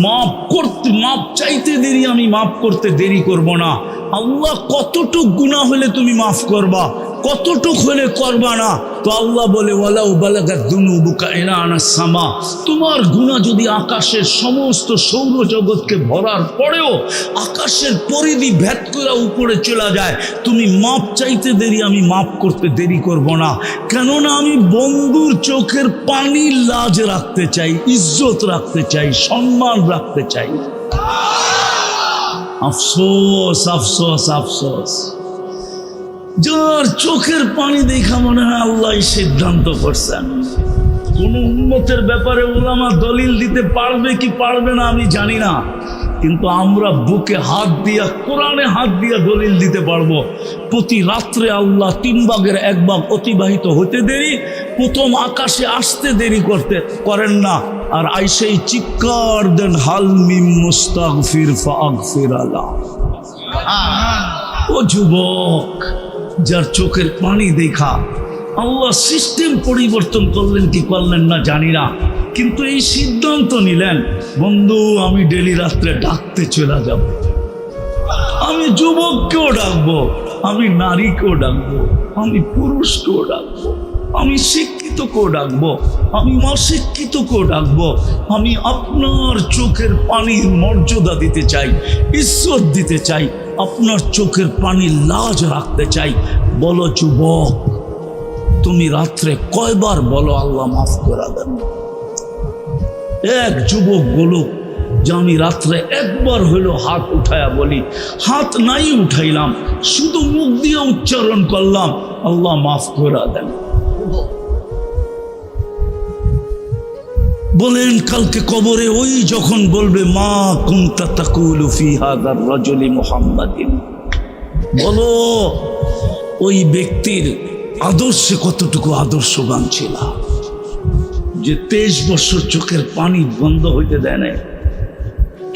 মাফ করতে, মাফ চাইতে দেরি, আমি মাফ করতে দেরি করব না। আল্লাহ কতটুক গুনাহ হলে তুমি মাফ করবা, কতটুক হলে করবা না। তো আল্লাহ বলে ওয়ালাউ বালাগাত যুনুবুকা ইনানাস সামা, তোমার গুনাহ যদি আকাশের সমস্ত সৌরজগৎকে ভরার পরেও আকাশের পরিধি ভেদ করে উপরে চলে যায়, তুমি মাপ চাইতে দেরি, আমি মাপ করতে দেরি করব না। কেননা আমি বন্ধুর চোখের পানি লাজ রাখতে চাই, ইজ্জত রাখতে চাই, সম্মান রাখতে চাই। আফসোস আফসোস আফসোস, যার চোখের পানি দেখা মনে হয় আল্লাহ সিদ্ধান্ত করছেন। কোন উম্মতের ব্যাপারে উলামা দলিল দিতে পারবে কি পারবে না আমি জানি না, কিন্তু আমরা বুকে হাত দিয়া, কোরআনে হাত দিয়া দলিল দিতে পারবো। প্রতি রাত্রে আল্লাহ 3 ভাগের 1 ভাগ অতিবাহিত হতে দেরি, প্রথম আকাশে আসতে দেরি করেন না, আর আইসেই চিৎকার দেন হাল মিন মুস্তাগফির ফাগফির লাহ। ও যুবক, যার চোখের পানি দেখা আল্লাহ সিস্টেম পরিবর্তন করলেন কি করলেন না জানি না, কিন্তু এই সিদ্ধান্ত নিলেন বন্ধু আমি ডেলি রাত্রে ডাকতে চলে যাব। আমি যুবককেও ডাকবো, আমি নারীকেও ডাকবো, আমি পুরুষকেও ডাকবো, আমি শিক্ষিতকেও ডাকবো, আমি অশিক্ষিতকেও ডাকবো। আমি আপনার চোখের পানির মর্যাদা দিতে চাই, ইজ্জত দিতে চাই, আপনার চোখের পানির লাজ রাখতে চাই। বলো যুবক, তুমি রাত্রে কয়বার বলো আল্লাহ মাফ করে দেন? এক যুবক বলুক যে আমি রাত্রে একবার হইলো হাত উঠায়া বলি, হাত নাই উঠাইলাম, শুধু মুখ দিয়ে উচ্চারণ করলাম আল্লাহ মাফ করে দেন। বলেন কালকে কবরে ওই যখন বলবে মা কুনতা তাকুলু ফি হাদার রাজুলি মুহাম্মাদিন, বলো ওই ব্যক্তির আদর্শে কতটুকু আদর্শবান ছিল, যে 23 বছর চোখের পানি বন্ধ হইতে দেয় নাই,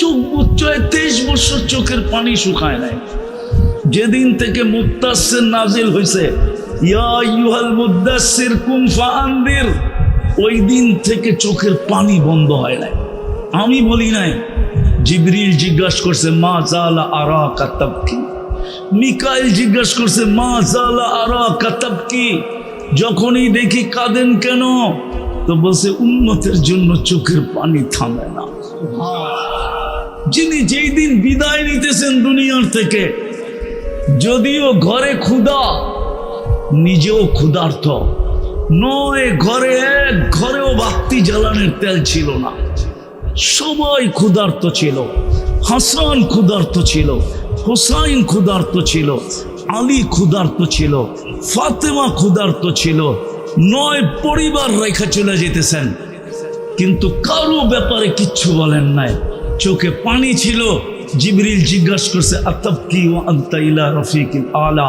চোখ বুচ্চয় 23 বছর চোখের পানি শুকায় নাই। যেদিন থেকে মুত্তাসির নাজিল হয়েছে ইয়া আইয়ুহাল মুদ্দাসসির কুম ফাআনদির, ওই দিন থেকে চোখের পানি বন্ধ হয় নাই। আমি বলি নাই, জিবরিল জিজ্ঞাসা করছে মা জালা আরাকা তাবকি, মিকাইল জিজ্ঞাসা করছে মা জালা আরাকা তাবকি, যখনই দেখি কাঁদেন কেন, তো বলছে উম্মতের জন্য চোখের পানি থামে না। যিনি যেই দিন বিদায় নিতেছেন দুনিয়ার থেকে, যদিও ঘরে ক্ষুধা, নিজেও ক্ষুধার্ত নয়, ঘরেও বাতি জ্বালানোর তেল ছিল না, সবাই ক্ষুধার্ত ছিল। হাসান ক্ষুধার্ত ছিল, হুসাইন ক্ষুধার্ত ছিল, আলী ক্ষুধার্ত ছিল, ফাতেমা ক্ষুধার্ত ছিল, 9 পরিবার রেখা চলে যেতেছেন, কিন্তু কারো ব্যাপারে কিচ্ছু বলেন নাই, চোখে পানি ছিল। জিবরিল জিজ্ঞাসা করছে আতাবকি ওয়া আনতা ইলা রফিকিল আলা,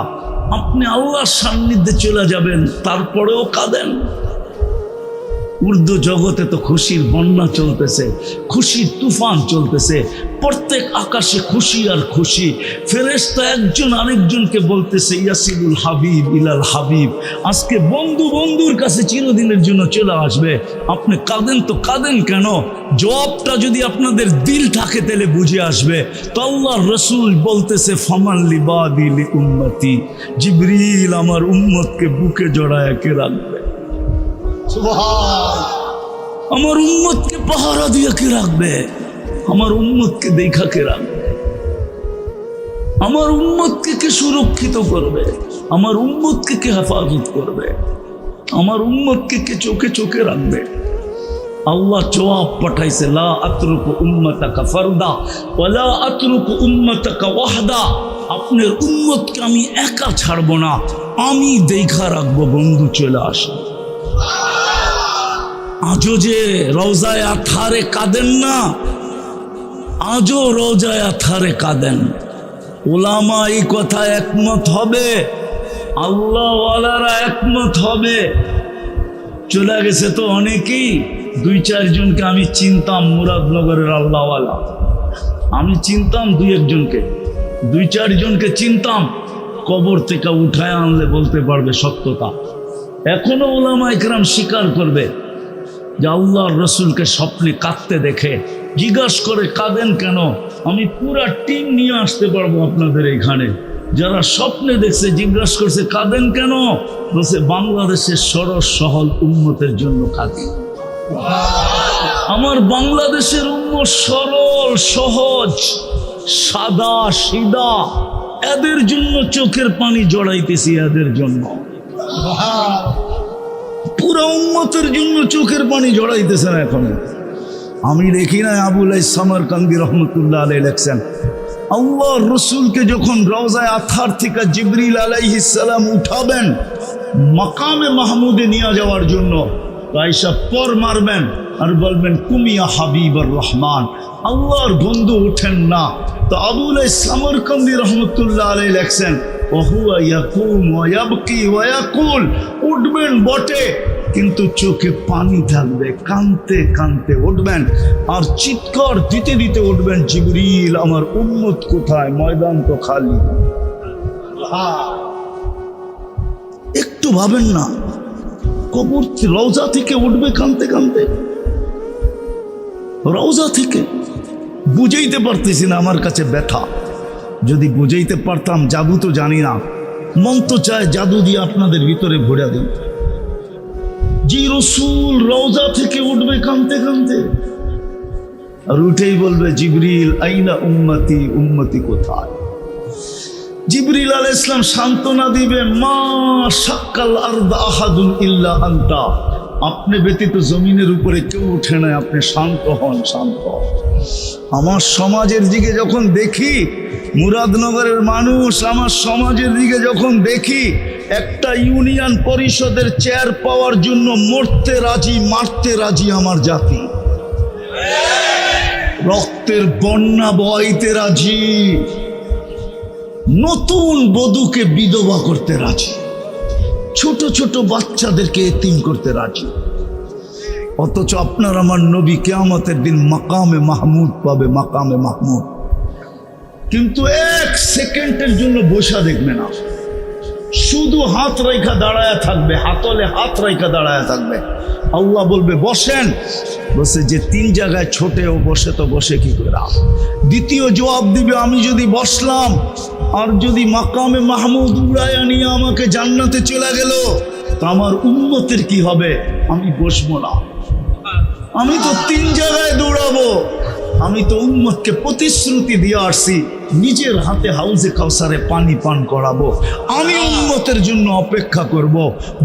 আপনি আল্লাহর সান্নিধ্যে চলে যাবেন, তারপরেও কাঁদেন। উর্দু জগতে তো খুশির বন্যা চলতেছে, খুশির তুফান চলতেছে, প্রত্যেক আকাশে খুশি আর খুশি। ফেরেশতা একজন আরেকজনকে বলতেছে ইয়াসিলুল হাবিব ইলাল হাবিব, আজকে বন্ধু বন্ধুর কাছে চিরদিনের জন্য চলে আসবে। আপনি কাঁদেন তো কাঁদেন কেন? জবাবটা যদি আপনাদের দিল থাকে তাহলে বুঝে আসবে। তো আল্লাহর রসুল বলতেছে ফামান লিবাদি লি উম্মতি, জিবরিল আমার উম্মতকে বুকে জড়ায় কে রাখবে, আমার উম্মতকে পাহারা দিয়ে কে রাখবে, আমার উম্মতকে দেখা কে রাখবে, আমার উম্মতকে কে সুরক্ষিত করবে, আমার উম্মতকে কে হেফাজত করবে, আমার উম্মতকে কে চোখে চোখে রাখবে। আল্লাহ জবাব পাঠাইছে লা আতরুকু উম্মতাকা ফারদা ওয়ালা আতরুকু উম্মতাকা ওয়াহদা, আপনার উম্মতকে আমি একা ছাড়বো না, আমি দেখা রাখবো। বন্ধু চলে আসে। আজও যে রওজায়ে আতহারে কাঁদেন না, আজও রওজায়ে আতহারে কাঁদেন। ওলামা এই কথা একমত হবে, আল্লাহওয়ালারা একমত হবে। চলে গেছে তো অনেকেই, 2-4 জনকে আমি চিনতাম মুরাদনগরের আল্লাহওয়ালা, আমি চিনতাম 2-1 জনকে, 2-4 জনকে চিনতাম, কবর থেকে উঠায় আনলে বলতে পারবে সত্যতা। এখনো ওলামা ইকরাম স্বীকার করবে যে আল্লাহর রসুলকে স্বপ্নে কাঁদতে দেখে জিজ্ঞাসা করে কাঁদেন কেন, আমি পুরা টিম নিয়ে আসতে পারবো আপনাদের এখানে। যারা স্বপ্নে দেখছে জিজ্ঞাসা করছে কাঁদেন কেন, বলছে বাংলাদেশের সরল সহল উম্মতের জন্য কাঁদি। আমার বাংলাদেশের উম্মত সরল সহজ সাদা সিধা, এদের জন্য চোখের পানি জড়াইতেছি, এদের জন্য পুরা উম্মতের জন্য চোখের পানি জড়াইতেছেন। এখন আমি দেখি না আবুল সামরকান্দি রহমতুল্লাহ আলাইহি লেখছেন, আল্লাহর রসুলকে যখন রওজায়ে আতহার থেকে জিবরিল আলাইহিস সালাম উঠাবেন মাকামে মাহমুদে নিয়ে যাওয়ার জন্য, আয়েশা পর মারবেন আর বলবেন কুমিয়া হাবিবুর রহমান, আল্লাহর বন্ধু উঠেন না। তো আবুল সামরকান্দি রহমতুল্লাহ আলাইহি লেখছেন ওহুয়া ইয়াকুম ওয়া ইয়াবকি ওয়া ইয়াকুল, উঠবেন বটে কিন্তু চোখে পানি থাকবে, কাঁদতে কাঁদতে উঠবেন আর চিৎকার দিতে দিতে উঠবেন, জিবরিল আমার উম্মত কোথায়, ময়দান তো খালি। একটু ভাবেন না, কবর রওজা থেকে উঠবে কাঁদতে কাঁদতে, রওজা থেকে। বুঝাইতে পারতেছি না, আমার কাছে ব্যথা। যদি বুঝাইতে পারতাম, জাদু তো জানি না, মন তো চায় জাদু দিয়ে আপনাদের ভিতরে ভরে দিই। যে রসুল রওজা থেকে উঠবে কাঁদতে কাঁদতে, আর উঠেই বলবে জিবরিল আইনা উম্মতি, উম্মতি কোথায়। জিবরিল আলাইহিস সালাম সান্ত্বনা দিবে মা শাক্কাল আরদ আহাদুন ইল্লা আনতা, আপনি ব্যতীত জমিনের উপরে কেউ উঠে নাই, আপনি শান্ত হন, শান্ত। আমার সমাজের দিকে যখন দেখি, মুরাদনগরের মানুষ, আমার সমাজের দিকে যখন দেখি, একটা ইউনিয়ন পরিষদের চেয়ার পাওয়ার জন্য মরতে রাজি, মারতে রাজি আমার জাতি, রক্তের বন্যা বইতে রাজি, নতুন বধূকে বিধবা করতে রাজি, ছোট ছোট বাচ্চাদেরকে এতিম করতে রাজি। অথচ আপনার আমার নবী কিয়ামতের দিন মাকামে মাহমুদ পাবে, মাকামে মাহমুদ। কিন্তু 1 সেকেন্ডের জন্য বসা দেখবে না, শুধু হাত রেখা দাঁড়ায় থাকবে, হাতলে হাত রেখা দাঁড়ায় থাকবে। আল্লাহ বলবে বসেন, বসে যে 3 জায়গায় ছোটে ও বসে, তো বসে কি করে? দ্বিতীয় জবাব দিবে আমি যদি বসলাম আর যদি মাকামে মাহমুদ উড়াইয়া নিয়ে আমাকে জান্নাতে চলে গেল, তো আমার উম্মতের কি হবে? আমি বসবো না। আমি তো 3 জায়গায় দৌড়াবো। আমি তো উম্মতকে প্রতিশ্রুতি দিয়ে আসছি, নিজের হাতে হাউজে কাউসারে পানি পান করাবো, আমি উম্মতের জন্য অপেক্ষা করব।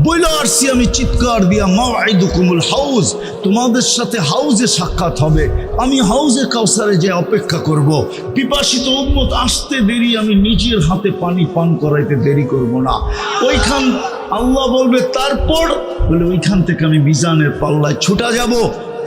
বলে আসছি আমি চিৎকার দিয়া, মাওয়াইদুকুমুল হাউজ, তোমাদের সাথে হাউজে সাক্ষাৎ হবে, আমি হাউজে কাউসারে যে অপেক্ষা করব। পিপাসিত উম্মত আসতে দেরি, আমি নিজের হাতে পানি পান করাইতে দেরি করব না। ওইখান আল্লাহ বলবে তারপর, বলে ওইখান থেকে আমি মিজানের পাল্লায় ছুটা যাব।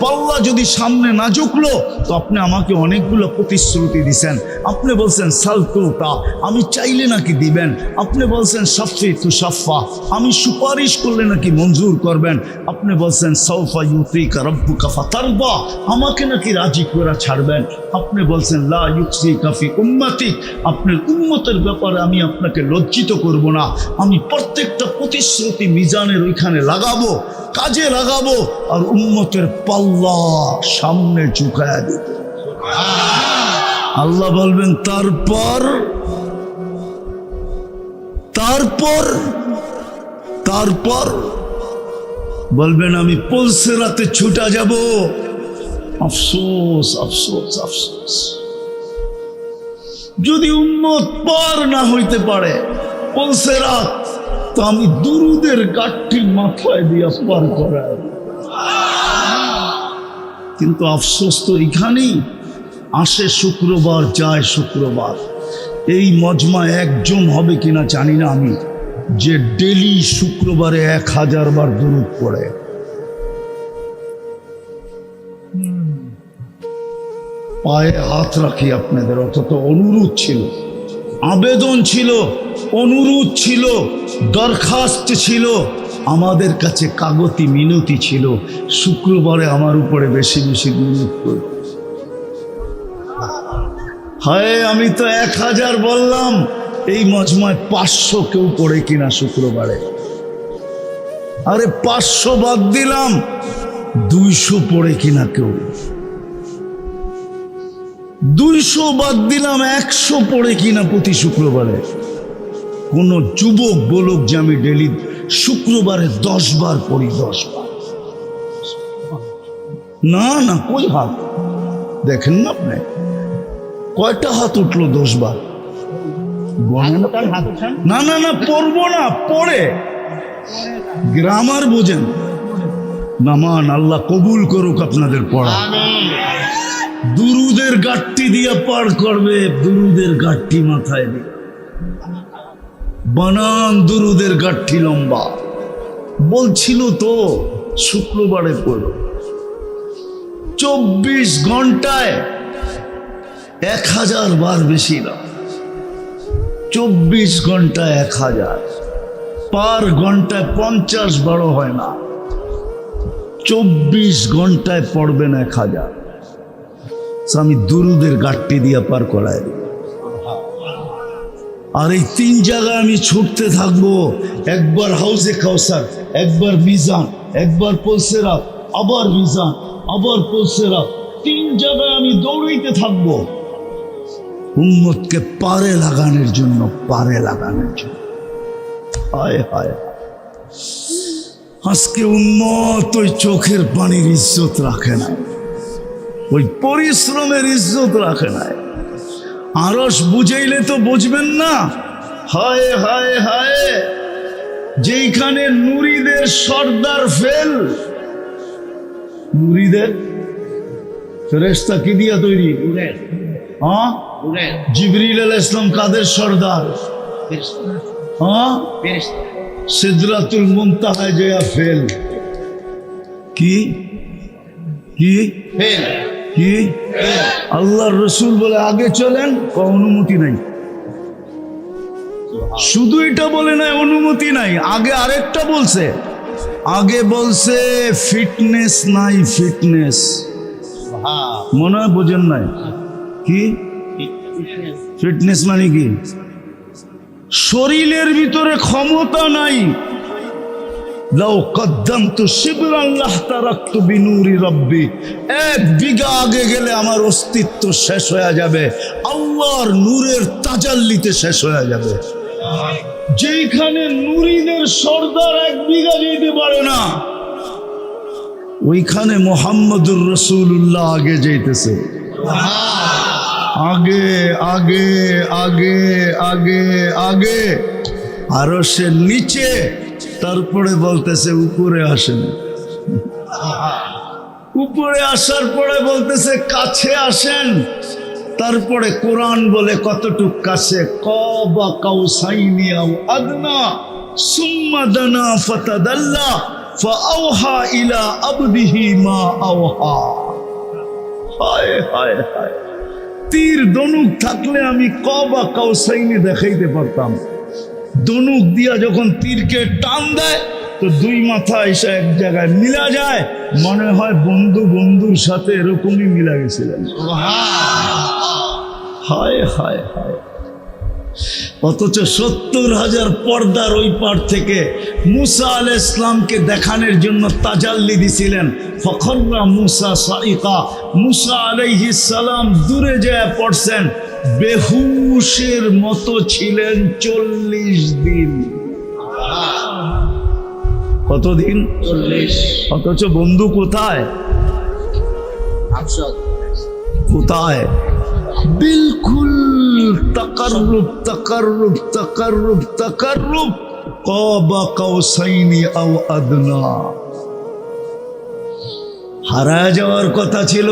পাল্লা যদি সামনে না ঝুঁকলো, তো আপনি আমাকে অনেকগুলো প্রতিশ্রুতি দিছেন। আপনি বলছেন সালতুতা, আমি চাইলে নাকি দিবেন। আপনি বলছেন সাফি তু সাফা, আমি সুপারিশ করলে নাকি মঞ্জুর করবেন। আপনি বলছেন সাউফা ইউতিকা রাব্বুকা ফাতারদা, আমাকে নাকি রাজি করে ছাড়বেন। আপনি বলছেন লা ইউসিকা ফি উম্মতিক, আপনার উম্মতের ব্যাপারে আমি আপনাকে লজ্জিত করব না। আমি প্রত্যেকটা প্রতিশ্রুতি মিজানের ওইখানে লাগাবো, কাজে লাগাবো, আর উম্মতের পাল্লা সামনে ঝুঁকায়া দেব। আল্লাহ বলবেন তারপর তারপর তারপর বলবেন আমি পুলসিরাতে ছুটা যাব। আফসোস আফসোস আফসোস, যদি উম্মত পার না হইতে পারে পুলসিরাত, তো আমি দুরুদের গাঠটি মাথায় দিয়া পার করাই। কিন্তু আফসোস তো এখানেই, আসে শুক্রবার যায় শুক্রবার। এই মজমা একজন হবে কিনা জানি না আমি, যে ডেলি শুক্রবারে 1000 বার দুরুদ পড়ে। পায়ে হাত রাখি আপনাদের, অথচ অনুরোধ ছিল, আবেদন ছিল, অনুরোধ ছিল, দরখাস্ত ছিল, আমাদের কাছে কাগতি মিনতি ছিল, শুক্রবারে আমার উপরে বেশি বেশি দুরূদ পড়ো। হায় আমি তো 1000 বললাম, এই মজমায় 500 কেউ পড়ে কিনা শুক্রবারে? আরে 500 বাদ দিলাম, 200 পড়ে কিনা কেউ? 200 বাদ দিলাম, 100 পড়ে কিনা প্রতি শুক্রবারে? কোন যুবক বলুক যে আমি ডেলি শুক্রবারে 10 বার পড়ি, 10 বার। না না, কই হাত দেখেন না আপনি? কয়টা হাত উঠলো 10 বার? না না না, পড়বো না, পড়ে গ্রামার বোঝেন। নামান আল্লাহ কবুল করুক আপনাদের পড়া। দুরুদের গাঠটি দিয়া পার করবে, দুরুদের গাঠটি মাথায় দিয়ে বানান, দুরুদের গাঠটি লম্বা। বলছিল তো শুক্রবারে পড়ো, 24 ঘন্টায় 1000 বার বেশি না, 24 ঘন্টায় 1000, পার ঘন্টায় 50 বারও হয় না, 24 ঘন্টায় পড়বেন 1000। আমি দুরুদের গাঠটি দিয়া পার করাই দেব। আর এই 3 জায়গায় আমি ছুটতে থাকবো, একবার হাউজে কাউসার, একবার মিজান, একবার পুলসিরাত, আবার মিজান, আবার পুলসিরাত। 3 জায়গায় আমি দৌড়াইতে থাকবো উম্মতকে পারে লাগানোর জন্য, পারে লাগানোর জন্য। হায় হায়, আজকে উম্মত ওই চোখের পানির ইজ্জত রাখে না, ওই পরিশ্রমের ইজ্জত রাখে না। আরশ বুঝাইলে তো বুঝবেন না। হায় হায় হায়, যেইখানে নুরিদের সর্দার ফেল, নুরিদের ফেরেশতা কি দিয়া তৈরি? হ্যাঁ, জিবরিল আলাইহিস সালাম কাদের সর্দার? হ্যাঁ, সিদরাতুল মুনতাহায় যেয়া ফেল। কি কি ফেল? কি আল্লাহর রসুল বলে আগে চলেন, অনুমতি নাই। শুধু এটা বলে নাই অনুমতি নাই, আগে আরেকটা বলছে, আগে বলছে ফিটনেস নাই, ফিটনেস। মনে হয় বোঝেন নাই কি ফিটনেস মানে কি? শরীরের ভিতরে ক্ষমতা নাই, লাউ কদ্দামতু শিবরান লাহতারাকতু বিনূরি রব্বি, 1 বিঘা আগে গেলে আমার অস্তিত্ব শেষ হয়ে যাবে, আল্লাহর নূরের তাজাল্লিতে শেষ হয়ে যাবে। যেখানে নূরিনের সর্দার 1 বিঘা যেতে পারে না, ওইখানে মুহাম্মদুর রাসূলুল্লাহ আগে যাইতেছে। আগে আগে আগে আগে আগে, আরো সে নিচে, তারপরে বলতেছে উপরে আসেন। উপরে আসার পরে বলতেছে কাছে আসেন। তারপরে কোরআন বলে কতটুক কাছে, কাবা কাউসাইনি আও আদনা সুম্মা দানা ফাতাদাল্লা ফাআওহা ইলা আবদিহি মা আওহা। হায় হায় হায়, তীর দনুক থাকলে আমি কাবা কাউসাইনি দেখাইতে পারতাম। দনুক দিয়া যখন তীরকে টান দেয় তো 2 মাথা এসে এক জায়গায় মিলা যায়, মনে হয় বন্ধু বন্ধুর সাথে এরকমই মিলা গেছিলেন। হায় হায় হায়। অথচ 70,000 পর্দার ওই পার থেকে মুসা আলাইহিস সালামকে দেখানোর জন্য তাজাল্লি দিছিলেন। ফখররা মুসা সাইকা, মুসা আলাইহিস সালাম দূরে যায় পড়ছেন, বেহুশের মতো ছিলেন 40 দিন। কতদিন? 40। অথচ বন্ধু কোথায়? কোথায়? বিলকুল তাকাররুব তাকাররুব তাকাররুব তাকাররুব, কাবা কাউসাইনি আও আদনা। হারায় যাওয়ার কথা ছিল,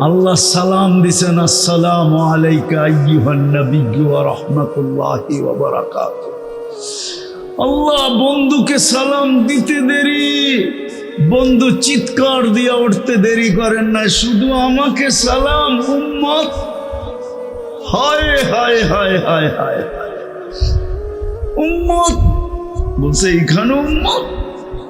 আল্লাহ সালাম দিছেন, আসসালামু আলাইকা আইয়ুহান নাবিয়্যু ওয়া রাহমাতুল্লাহি ওয়া বারাকাতুহু। আল্লাহ বন্ধুকে সালাম দিতে দেরি, বন্ধু চিৎকার দিয়ে উঠতে দেরি করেন না, শুধু আমাকে সালাম উম্মত। হায় হায় হায় হায় হায়, উম্মত বলছে এখানে উম্মত,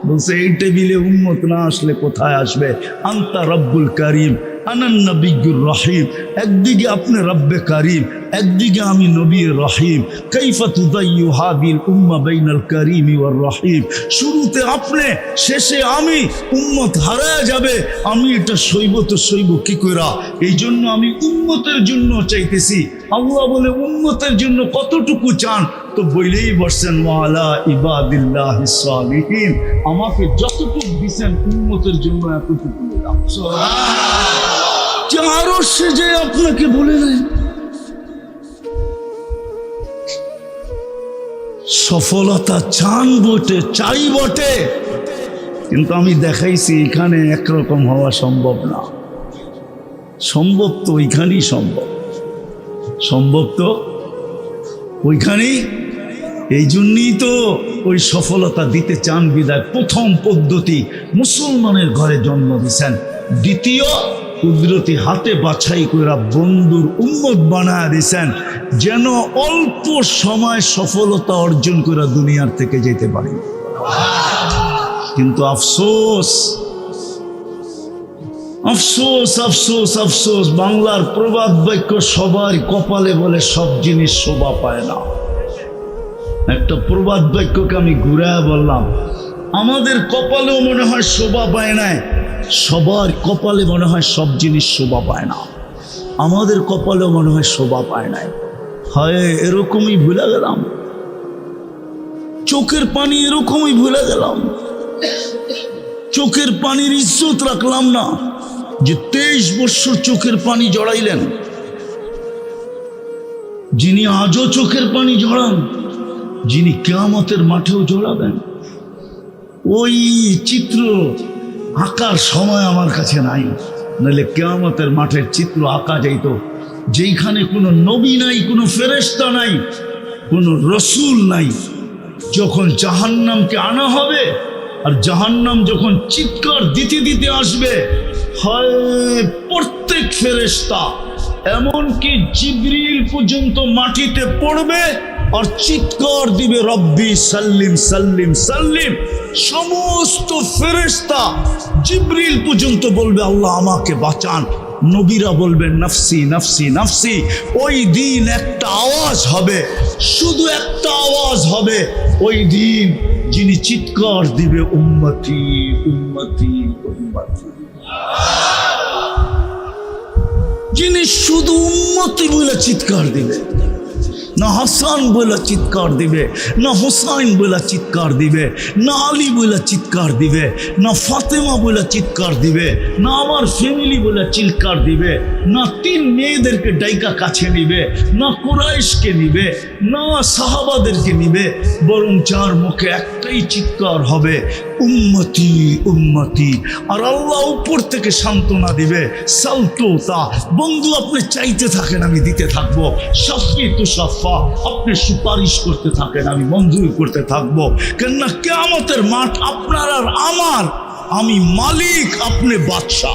বলছে এই টেবিলে উম্মত না আসলে কোথায় আসবে? আনতা রব্বুল করিম আনান নবিয়্যুর রহিম। একদিকে আপনি রব্বে করিম, একদিকে আমি নবী রহিম। কাইফা তুদাইয়ু হাদিল উম্মাহ বাইনাল করিম ওয়ার রহিম। শুরুতে আপনি, শেষে আমি, উম্মত হারায় যাবে, আমি এটা সইব তো সইব কি কইরা? এই জন্য আমি উম্মতের জন্য চাইতেছি। আল্লাহ বলে উম্মতের জন্য কতটুকু চান? তো বইলেই বসছেন ওয়ালা ইবাদিল্লাহিস সালিহিন, আমাকে যতটুকু দিছেন উম্মতের জন্য এতটুকু দিলাম। আরো সে যে আপনাকে বলে নাই সফলতা চান বটে, চাই বটে, কিন্তু আমি দেখাইছি এখানে একরকম হওয়া সম্ভব না। সম্ভব তো ওইখানেই সম্ভব, সম্ভব তো ওইখানেই। এই জন্যই তো ওই সফলতা দিতে চান বিদায় প্রথম পদ্ধতি মুসলমানের ঘরে জন্ম দিছেন, দ্বিতীয় কুদরতি হাতে বাছাই করে বন্ধুর উম্মত বানায় দিছেন, যেন অল্প সময় সফলতা অর্জন করে দুনিয়ার থেকে যেতে পারি। কিন্তু আফসোস আফসোস আফসোস আফসোস, বাংলার প্রবাদ বাক্য সবার কপালে বলে সব জিনিস শোভা পায় না। একটা প্রবাদ বাক্যকে আমি ঘুরায় বললাম, আমাদের কপালেও মনে হয় শোভা পায় না, সবার কপালে মনে হয় সব জিনিস শোভা পায় না, আমাদের কপালেও মনে হয় শোভা পায় নাই। হয় এরকমই ভুলে গেলাম, চোখের পানি এরকমই ভুলে গেলাম, চোখের পানির ইজ্জত রাখলাম না। যে 23 বছর চোখের পানি জড়াইলেন, যিনি আজও চোখের পানি জড়ান, যিনি কিয়ামতের মাঠেও জড়াবেন, ওই চিত্র আঁকার সময় আমার কাছে নাই, নাহলে কিয়ামতের মাঠের চিত্র আঁকা যাইত, যেখানে কোনো নবী নাই, কোনো ফেরেশতা নাই, কোনো রসুল নাই। যখন জাহান্নামকে আনা হবে আর জাহান্নাম যখন চিৎকার দিতে দিতে আসবে, হয় প্রত্যেক ফেরেশতা এমনকি জিবরিল পর্যন্ত মাটিতে পড়বে আর চিৎকার দিবে রব্বি সাল্লিম সাল্লিম সাল্লিম। সমস্ত ফেরেশতা জিবরিল পর্যন্ত বলবে আল্লাহ আমাকে বাঁচান, নবীরা বলবেন নফসি নফসি নফসি। ওই দিন একটা আওয়াজ হবে, শুধু একটা আওয়াজ হবে ওই দিন, যিনি চিৎকার দিবে উম্মতি উম্মতি উম্মতি, যিনি শুধু উম্মতি বলে চিৎকার দিবে, না হাসান বলে চিৎকার দিবে, না হুসাইন বলে চিৎকার দিবে, না আলী বলে চিৎকার দিবে, না ফাতেমা বলে চিৎকার দিবে, না আমার ফ্যামিলি বলে চিৎকার দিবে, না 3 মেয়েদেরকে ডাইকা কাছে নিবে, না কুরাইশকে নিবে, না সাহাবাদেরকে নিবে, বরং যার মুখে একটাই চিৎকার হবে উম্মতি উম্মতি। আর আল্লাহ উপর থেকে সান্ত্বনা দিবে, সালতুতা, বন্ধু আপনি চাইতে থাকেন আমি দিতে থাকবো, শাফি তু শাফা, আপনি সুপারিশ করতে থাকেন আমি মঞ্জুর করতে থাকবো। কেননা কিয়ামতের মাঠ আপনার আর আমার, আমি মালিক আপনি বাদশা।